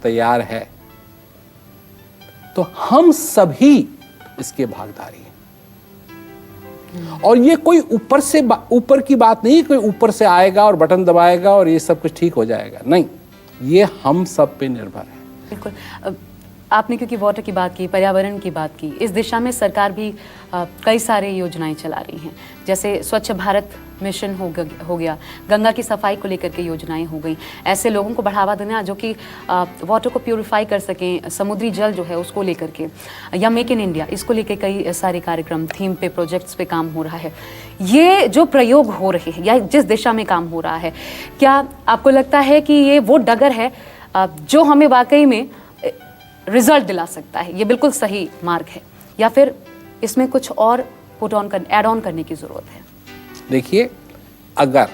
तैयार है तो हम सभी इसके भागीदारी हैं। और ये कोई ऊपर की बात नहीं, कोई ऊपर से आएगा और बटन दबाएगा और ये सब कुछ ठीक हो जाएगा, नहीं, ये हम सब पे निर्भर है। बिल्कुल। आपने क्योंकि वाटर की बात की, पर्यावरण की बात की, इस दिशा में सरकार भी कई सारे योजनाएं चला रही हैं, जैसे स्वच्छ भारत मिशन हो गया, गंगा की सफाई को लेकर के योजनाएं हो गई, ऐसे लोगों को बढ़ावा देना जो कि वाटर को प्यूरिफाई कर सकें, समुद्री जल जो है उसको लेकर के, या मेक इन इंडिया, इसको लेकर कई सारे कार्यक्रम, थीम पे, प्रोजेक्ट्स पे काम हो रहा है। ये जो प्रयोग हो रहे हैं या जिस दिशा में काम हो रहा है, क्या आपको लगता है कि ये वो डगर है जो हमें वाकई में रिजल्ट दिला सकता है, ये बिल्कुल सही मार्ग है, या फिर इसमें कुछ और ऐड ऑन करने की ज़रूरत है? देखिए, अगर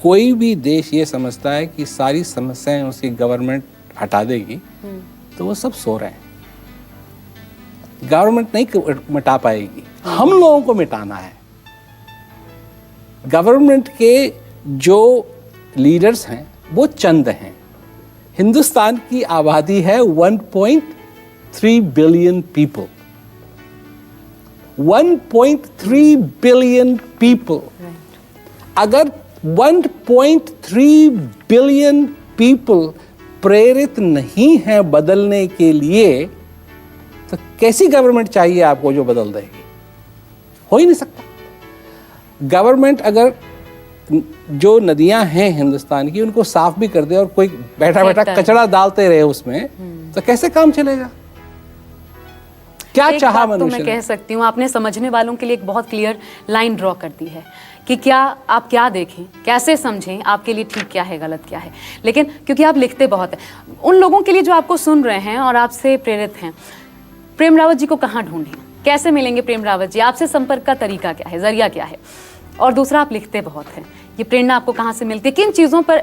कोई भी देश ये समझता है कि सारी समस्याएं उसकी गवर्नमेंट हटा देगी तो वो सब सो रहे हैं। गवर्नमेंट नहीं मिटा पाएगी, हम लोगों को मिटाना है। गवर्नमेंट के जो लीडर्स हैं वो चंद हैं। हिंदुस्तान की आबादी है 1.3 बिलियन पीपल, 1.3 बिलियन पीपल। अगर 1.3 बिलियन पीपल प्रेरित नहीं है बदलने के लिए, तो कैसी गवर्नमेंट चाहिए आपको जो बदल देगी? हो ही नहीं सकता। गवर्नमेंट अगर जो नदियां हैं हिंदुस्तान की उनको साफ भी कर दे और कोई बैठा बैठा कचरा डालते रहे उसमें, तो कैसे काम चलेगा? क्या चाहा मनुष्य? तो मैं कह सकती हूँ, आपने समझने वालों के लिए एक बहुत क्लियर लाइन ड्रॉ कर दी है कि क्या आप क्या देखें, कैसे समझें, आपके लिए ठीक क्या है, गलत क्या है। लेकिन क्योंकि आप लिखते बहुत हैं, उन लोगों के लिए जो आपको सुन रहे हैं और आपसे प्रेरित हैं, प्रेम रावत जी को कहाँ ढूंढें, कैसे मिलेंगे प्रेम रावत जी? आपसे संपर्क का तरीका क्या है, जरिया क्या है? और दूसरा, आप लिखते बहुत हैं, ये प्रेरणा आपको कहाँ से मिलती है? किन चीज़ों पर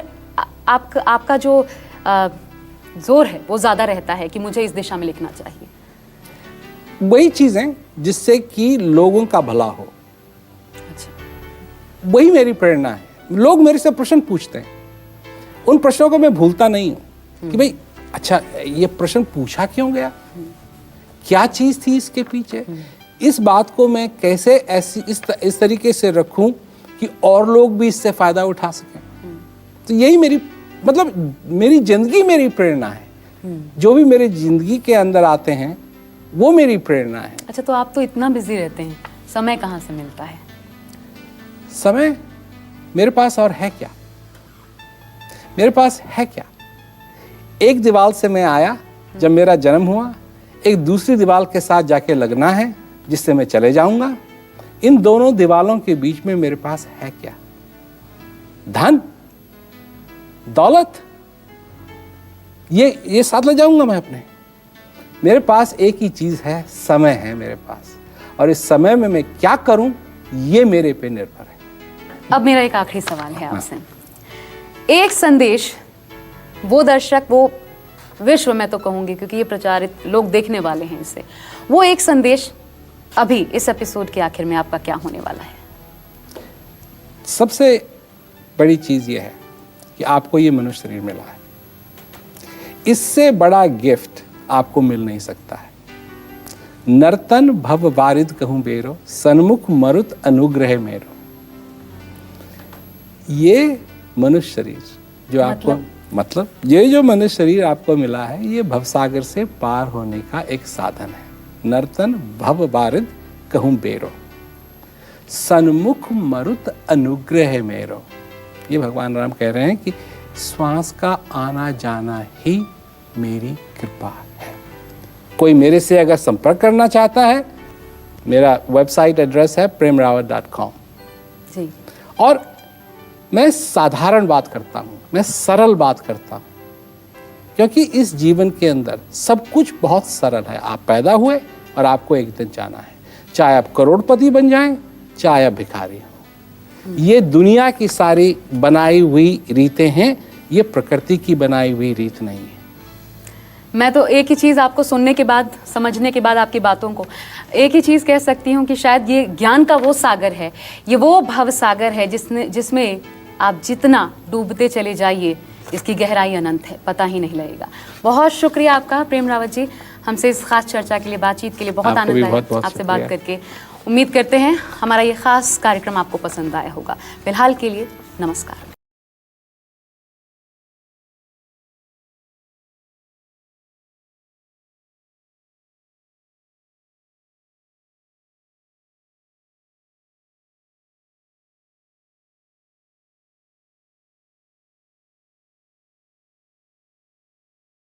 आपका जो जोर है वो ज़्यादा रहता है कि मुझे इस दिशा में लिखना चाहिए? वही चीज़ें जिससे कि लोगों का भला हो। अच्छा। वही मेरी प्रेरणा है। लोग मेरे से प्रश्न पूछते हैं, उन प्रश्नों को मैं भूलता नहीं हूँ कि भाई अच्छा ये प्रश्न पूछा क्यों गया, क्या चीज़ थी इसके पीछे, इस बात को मैं कैसे इस तरीके से रखूं कि और लोग भी इससे फ़ायदा उठा सकें। तो यही मेरी मेरी ज़िंदगी मेरी प्रेरणा है। जो भी मेरी ज़िंदगी के अंदर आते हैं वो मेरी प्रेरणा है। अच्छा, तो आप तो इतना बिजी रहते हैं, समय कहाँ से मिलता है? समय मेरे पास और है क्या? मेरे पास है क्या? एक दीवार से मैं आया जब मेरा जन्म हुआ, एक दूसरी दीवार के साथ जाके लगना है जिससे मैं चले जाऊंगा। इन दोनों दीवारों के बीच में मेरे पास है क्या? धन, दौलत, ये साथ ले जाऊंगा मैं अपने। मेरे पास एक ही चीज है, समय है मेरे पास, और इस समय में मैं क्या करूं ये मेरे पे निर्भर है। अब मेरा एक आखिरी सवाल है आपसे। एक संदेश, वो दर्शक, वो विश्व में तो कहूंगी क्योंकि ये प्रचारित लोग देखने वाले हैं इसे, वो एक संदेश अभी इस एपिसोड के आखिर में आपका क्या होने वाला है? सबसे बड़ी चीज ये है कि आपको ये मनुष्य शरीर मिला है। इससे बड़ा गिफ्ट आपको मिल नहीं सकता है। नर्तन भव वारिद कहूं बेरो, सन्मुख मरुत अनुग्रह मेरो। ये मनुष्य शरीर जो आपको ये जो मनुष्य शरीर आपको मिला है, ये भवसागर से पार होने का एक साधन है। नर्तन भव वारिद कहूं बेरो, सन्मुख मरुत अनुग्रह मेरो। ये भगवान राम कह रहे हैं कि श्वास का आना जाना ही मेरी कृपा है। कोई मेरे से अगर संपर्क करना चाहता है, मेरा वेबसाइट एड्रेस है premrawat.com। जी। और मैं साधारण बात करता हूँ, मैं सरल बात करता हूँ, क्योंकि इस जीवन के अंदर सब कुछ बहुत सरल है। आप पैदा हुए और आपको एक दिन जाना है, चाहे आप करोड़पति बन जाएं, चाहे आप भिखारी हो। ये दुनिया की सारी बनाई हुई रीतें हैं, ये प्रकृति की बनाई हुई रीत नहीं है। मैं तो एक ही चीज़ आपको सुनने के बाद, समझने के बाद, आपकी बातों को एक ही चीज़ कह सकती हूँ कि शायद ये ज्ञान का वो सागर है, ये वो भव सागर है जिसमें आप जितना डूबते चले जाइए, इसकी गहराई अनंत है, पता ही नहीं लगेगा। बहुत शुक्रिया आपका प्रेम रावत जी, हमसे इस खास चर्चा के लिए, बातचीत के लिए। बहुत आनंद आया आपसे बात करके। उम्मीद करते हैं हमारा ये खास कार्यक्रम आपको पसंद आया होगा। फिलहाल के लिए नमस्कार।